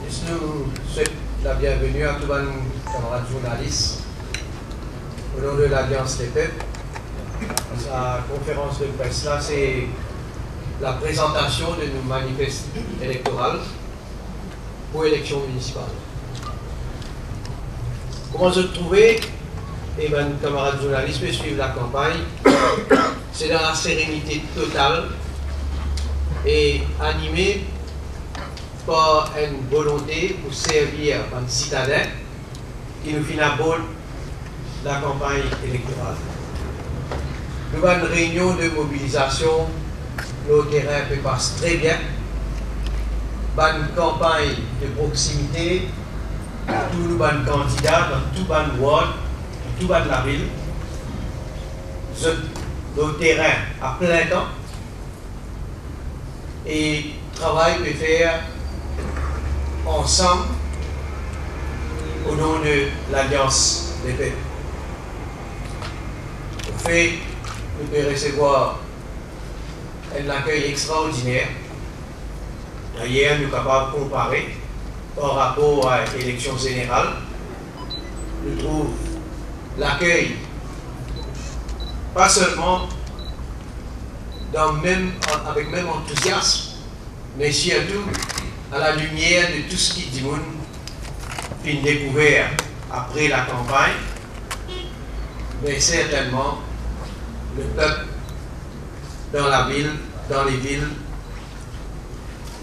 nous souhaitons la bienvenue à tous nos camarades journalistes au nom de l'Alliance des peuples. Sa conférence de presse là, c'est la présentation de nos manifestes électoraux pour l'élection municipale. Comment se trouver? Et bien, nos camarades journalistes peuvent suivre la campagne. C'est dans la sérénité totale et animé par une volonté pour servir un citadin qui nous finit à bord de la campagne électorale. Nous avons une réunion de mobilisation, le terrain peut passer très bien. Une campagne de proximité, tous nos candidats dans tout le ward, dans tout la ville. Le terrain à plein temps et travail peut faire ensemble au nom de l'Alliance des peuples. Au fait, nous pouvons recevoir un accueil extraordinaire. D'ailleurs, nous sommes capables de comparer par rapport à l'élection générale. Nous trouvons l'accueil pas seulement avec même enthousiasme, mais surtout à la lumière de tout ce qui dit monde fin découvert après la campagne, mais certainement le peuple dans la ville, dans les villes,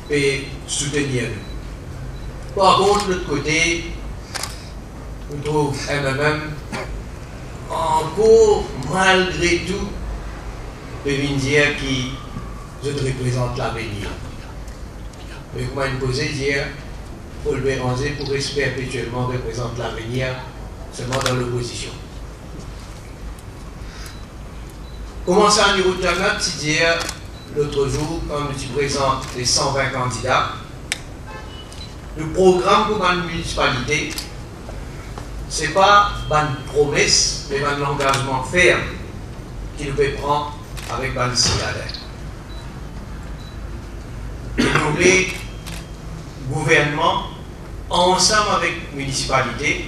peut soutenir nous. Par contre, de l'autre côté, nous trouvons MMM encore, malgré tout, peut dire qui je représente l'avenir. Mais comment il posait dire, Paul Béranger, pour rester perpétuellement représente l'avenir seulement dans l'opposition. Comment ça, au niveau de la note, c'est dire l'autre jour, quand nous présentons les 120 candidats, le programme pour une municipalité, ce n'est pas une promesse, mais un engagement ferme qu'il peut prendre avec les citadins. Nous voulons gouvernement, ensemble avec la municipalité,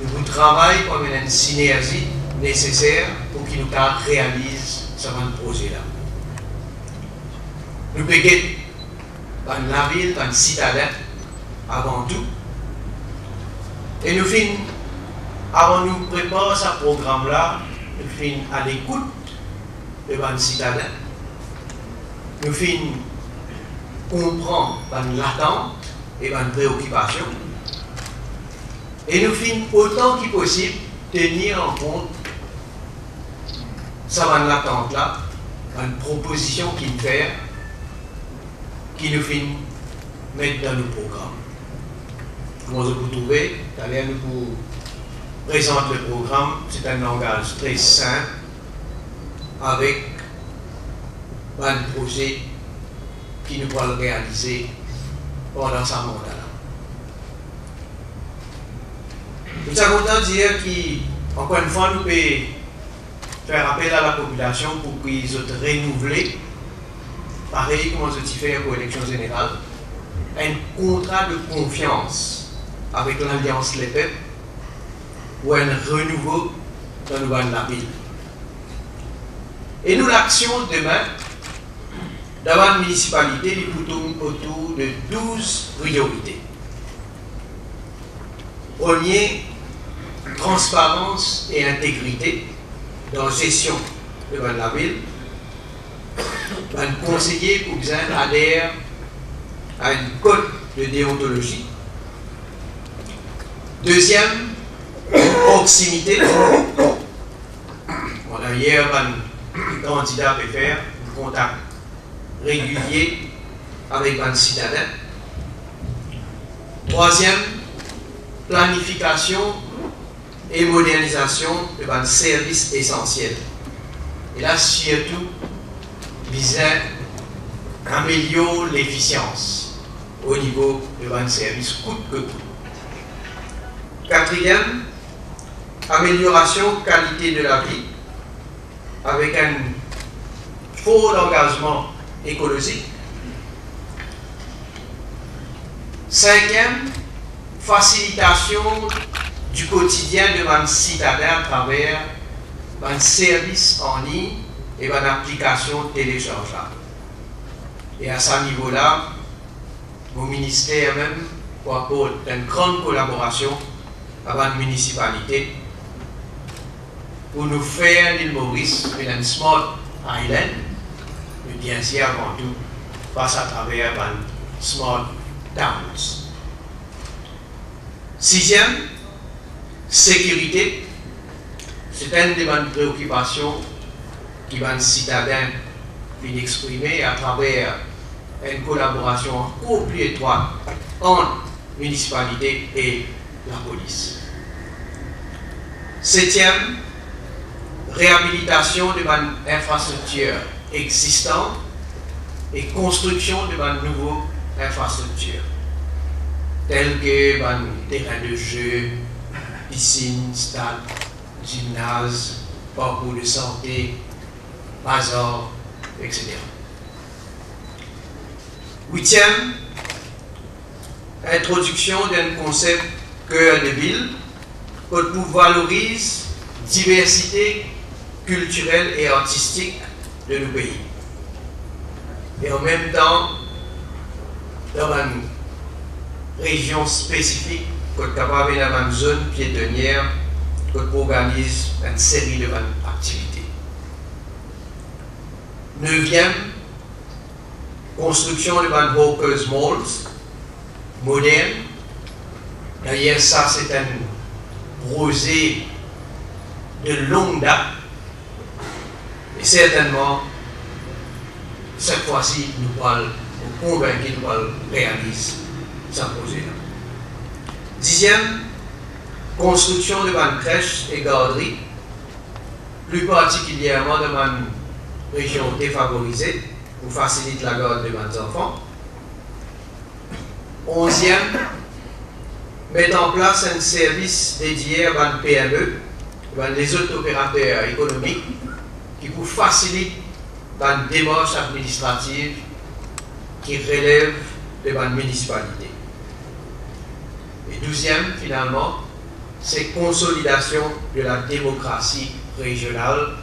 nous travaillons comme une synergie nécessaire pour qu'il nous réalise ce projet-là. Nous payons dans la ville, dans le citadin, avant tout. Et nous finissons, avant de nous préparer ce programme-là, nous finissons à l'écoute de nos citadins. Nous finissons comprendre l'attente et les préoccupations. Et nous finissons autant que possible tenir en compte ça va l'attente-là, une proposition qu'il fait, qui nous finit mettre dans le programme. Comment vous trouvez? D'ailleurs, nous vous présente le programme, c'est un langage très simple, avec un projet qui nous va le réaliser pendant ce mandat-là. Nous sommes contents de dire qu'encore une fois, nous pouvons faire appel à la population pour qu'ils soient renouvelés, pareil comme je fait pour l'élection générale, un contrat de confiance avec l'Alliance des peuples ou un renouveau dans la ville. Et nous, l'action demain, dans la municipalité, nous tourne autour de 12 priorités. Premier, transparence et intégrité dans la gestion de la ville. Un conseiller pour bien adhère à une code de déontologie. Deuxième, proximité. On a hier un candidat peut faire un contact régulier avec un citadin. Troisième, planification et modernisation de un service essentiel. Et là, surtout, visant à améliorer l'efficience au niveau de un service coûte que coûte. Quatrième, amélioration qualité de la vie avec un fort engagement écologique. Cinquième, facilitation du quotidien de nos citadins à travers un service en ligne et une application téléchargeable. Et à ce niveau-là, mon ministère même propose une grande collaboration avec la municipalité pour nous faire l'île Maurice une smart island, mais bien sûr avant tout passe à travers une smart towns. Sixième, sécurité. C'est une des préoccupations qui les citadins viennent exprimer à travers une collaboration encore plus étroite entre la municipalité et la police. Septième, réhabilitation de l'infrastructure existante et construction de nouvelles infrastructures, telles que terrain de jeu, piscine, stade, gymnase, parcours de santé, bazar, etc. Huitième, introduction d'un concept cœur de ville pour valoriser la diversité culturelle et artistique de nos pays. Et en même temps, dans une région spécifique, qu'on est capable d'avoir une zone piétonnière, qu'on organise une série d'activités. Neuvième, construction de Hawkers Malls moderne. D'ailleurs, ça, c'est un projet de longue date. Et certainement, cette fois-ci, nous parlons convaincus de réaliser ce projet-là. Dixième, construction de crèches et garderies, plus particulièrement dans une région défavorisée, pour faciliter la garde de nos enfants. Onzième, mettre en place un service dédié à une PME, les autres opérateurs économiques, qui pour faciliter une démarche administrative qui relève de la municipalité. Et douzième, finalement, c'est consolidation de la démocratie régionale,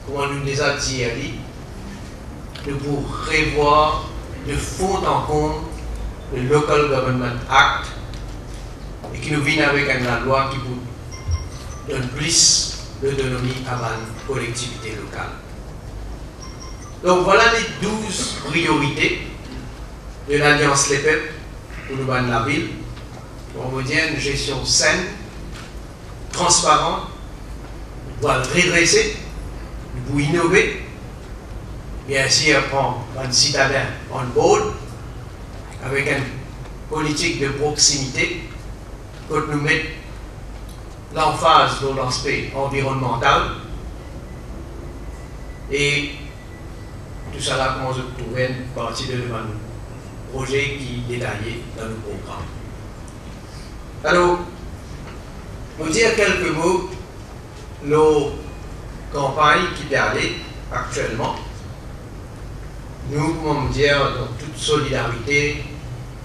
comme on nous les a dit, de pour revoir de fond en comble le Local Government Act et qui nous vient avec une loi qui vous donne plus d'autonomie à la collectivité locale. Donc voilà les 12 priorités de l'Alliance Les Peuples pour nous dans la ville. On veut dire une gestion saine, transparente, nous devons redresser, nous devons innover, bien sûr prendre un citadin en board avec une politique de proximité pour nous mettre l'emphase dans l'aspect environnemental et tout ça là comment je trouve une partie de notre projet qui est détaillé dans le programme. Alors, pour dire quelques mots, nos campagnes qui perdent actuellement, nous pouvons dire dans toute solidarité,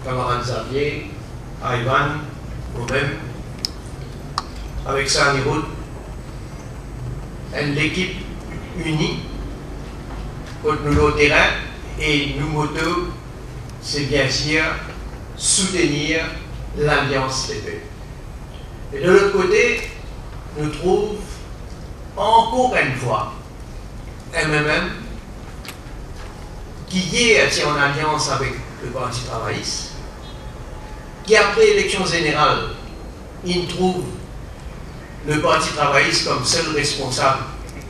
camarade Xavier, Ivan, moi-même, avec Sani Road, une équipe unie contre nous le terrain et nous motos, c'est bien sûr soutenir l'Alliance des Peuples. Et de l'autre côté, nous trouvons encore une fois MMM qui est en alliance avec le Parti travailliste, qui après l'élection générale, il trouve le Parti travailliste comme seul responsable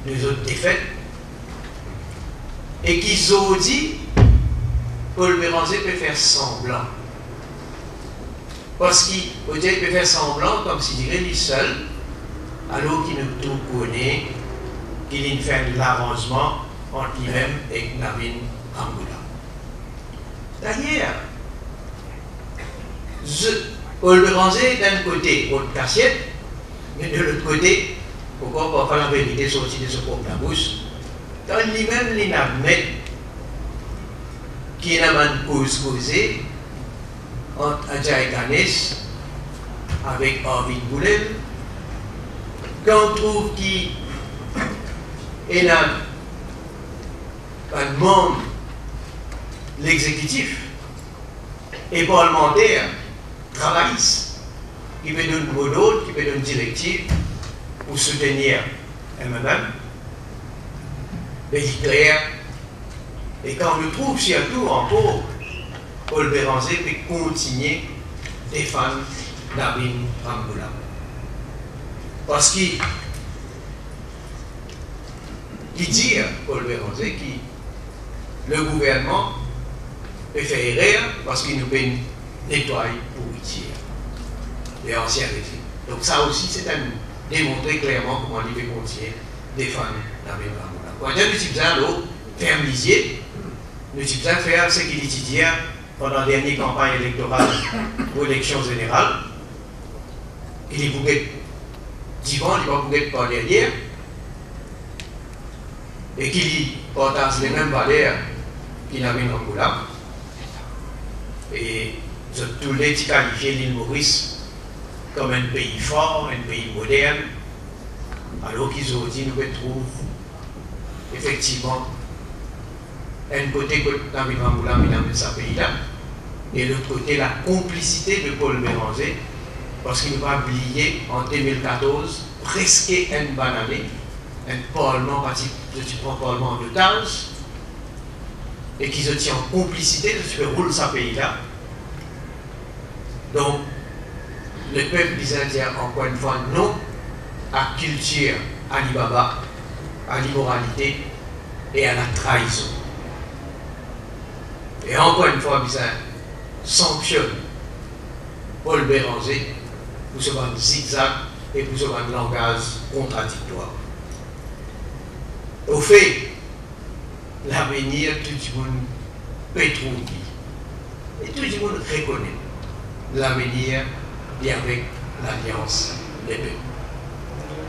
des autres défaites, et qui ont dit Paul Béranger peut faire semblant. Parce qu'il peut faire semblant comme s'il dirait lui seul, alors qu'il nous tout connaît, qu'il fait l'arrangement entre lui-même et Navin Angoula. D'ailleurs, Paul Béranger d'un côté, haute cassiette, mais de l'autre côté, pourquoi pas la vérité sortie de ce propre la bouche, dans lui-même, il admet qu'il y a une cause causée entre Adjaye Ganes avec Arvin Boulen, qu'on trouve qui est un membre de l'exécutif et parlementaire travailliste qui peut donner mot d'ordre, qui peut donner directive pour soutenir MMM, clair. Et quand on trouve surtout encore Paul Béranger peut continuer à défendre Nabin Ramboula. Parce qu'il dit, Paul Béranger, que le gouvernement peut faire erreur parce qu'il nous peut nettoyer pour retirer les anciens régimes. Donc ça aussi, c'est à nous démontrer clairement comment il peut continuer à défendre Nabin Ramboula. Quand nous avons faire lisier, nous avons faire ce qu'il dit pendant la dernière campagne électorale pour l'élection générale. Il est bouquet d'Ivan, il va bouquet par derrière, et qu'il partage les mêmes valeurs qu'il a mis en Angola. Et tous les qualifié l'île Maurice comme un pays fort, un pays moderne, alors qu'ils ont dit nous retrouvons effectivement un côté que Nabin Ramboula dans ce pays-là, et l'autre côté la complicité de Paul Béranger, parce qu'il ne va pas oublier en 2014, presque une bonne année, un parlement, parlement en otage, et qui se tient en complicité de ce que roule ce pays-là. Donc, le peuple disait encore une fois non à la culture Alibaba, à l'immoralité et à la trahison. Et encore une fois, il sanctionne Paul Béranger pour ce zigzag et pour ce langage contradictoire. Au fait, l'avenir, tout le monde peut trouver. Et tout le monde reconnaît l'avenir et avec l'alliance des peuples.